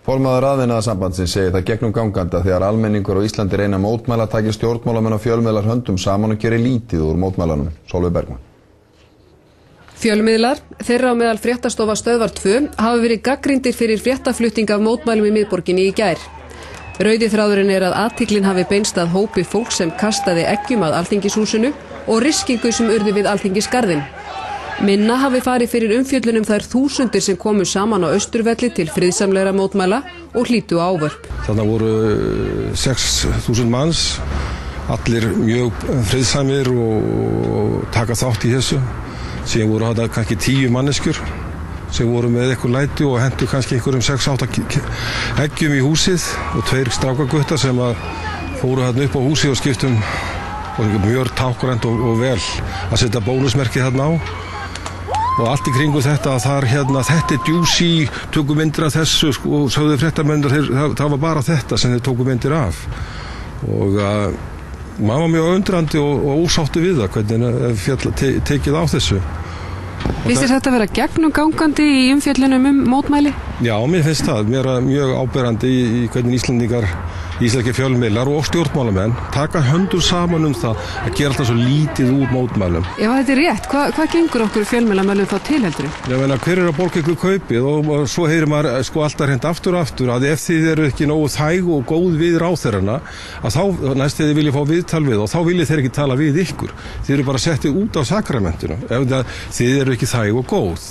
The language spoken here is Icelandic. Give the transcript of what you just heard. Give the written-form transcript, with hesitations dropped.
Formaður Rafiðnaðarsambandsins segir það gegnumgangandi að þegar almenningur á Íslandi reyna að mótmæla taki stjórnmálamenn og fjölmiðlar höndum saman og geri lítið úr mótmælanum. Sólveig Bergmann. Fjölmiðlar, þeirra á meðal fréttastofa Stöðvar 2, hafa verið gagnrýndir fyrir fréttaflutning af mótmælum í miðborginni í gær. Rauði þráðurinn er að athyglin hafi beinst að hópi fólks sem kastaði eggjum að Alþingishúsinu og riskingu sem urðu við Alþingisgarðinn. Minna hafi farið fyrir umfjöllunum þær þúsundir sem komu saman á Austurvelli til friðsamlegra mótmæla og hlýtu á ávörp. Þarna voru 6.000 manns, allir mjög friðsamir og taka þátt í þessu. Síðan voru þetta kannski 10 manneskjur sem voru með eitthvað læti og hentu kannski einhverjum 6-8 eggjum í húsið og 2 strákaguttar sem fóru þarna upp á húsið og skiptum og mjög tákrænt og vel að setja bónusmerki þarna á. Og allt í kringu þetta að þetta djúsi, tóku myndir af þessu og sögðu fréttamennir, það var bara þetta sem þeir tóku myndir af. Og maður var mjög undrandi og ósáttu við það, hvernig tekið á þessu. Finnst þér þetta vera gegnumgangandi í umfjöllunum mótmæli? Já, mér finnst það mjög áberandi í hvernig íslenskir fjölmiðlar og stjórnmálamenn taka höndum saman það að gera alltaf svo lítið úr mótmælum. Ef þetta er rétt, hvað gengur okkur fjölmiðlamönnum þá til heldur? Ég meina, hver að borga ykkur kaupið og svo heyrir maður alltaf hreint aftur að ef þið eru ekki nógu þæg og góð við ráðherrana að þá næst þið vilja fá viðtal við og þá vilja þeir ekki tala við ykkur. Þið eru bara settið út af sakramentinu ef þið eru ekki þæg og góð.